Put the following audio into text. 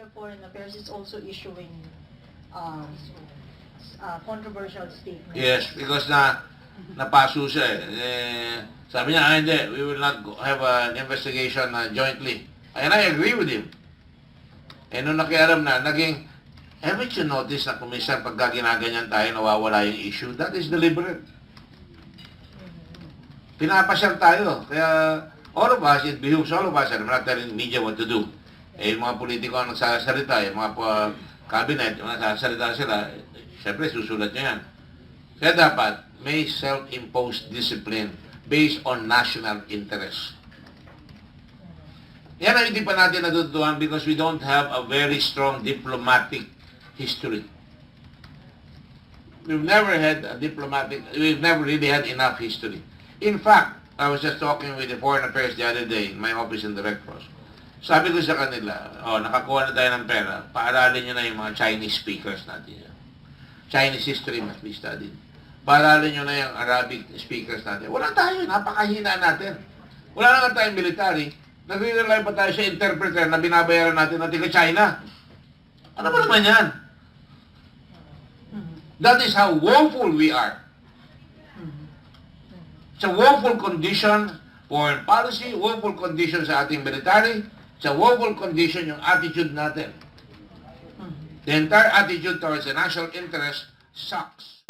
Ministry of Foreign Affairs is also issuing controversial statements. Yes, because napaso siya sabi niya, hindi, we will not have an investigation jointly. And I agree with him. Eh, nung nakialam na, haven't you noticed na kumisan pagka ginaganyan tayo, nawawala yung issue? That is deliberate. Pinapasyal tayo. Kaya, all of us, it behooves all of us, and I'm not telling media what to do. Eh, yung mga politiko ang nagsasalita, yung mga cabinet, yung nagsasalita sila, siyempre, susulat nyo yan. Kaya dapat, may self-imposed discipline based on national interest. Yan ang hindi pa natin natutuhan because we don't have a very strong diplomatic history. We've never really had enough history. In fact, I was just talking with the Foreign Affairs the other day in my office in the Red Cross. Sabi ko sa kanila, nakakuha na tayo ng pera, paaralin nyo na yung mga Chinese speakers natin. Chinese history must be studied. Paaralin nyo na yung Arabic speakers natin. Wala tayo, napakahina natin. Wala na tayong military. Nagre-rely pa tayo sa interpreter na binabayaran natin ng taga-China. Ano ba naman yan? That is how woeful we are. It's a woeful condition, foreign policy, woeful condition sa ating military, it's a woeful condition yung attitude natin. The entire attitude towards the national interest sucks.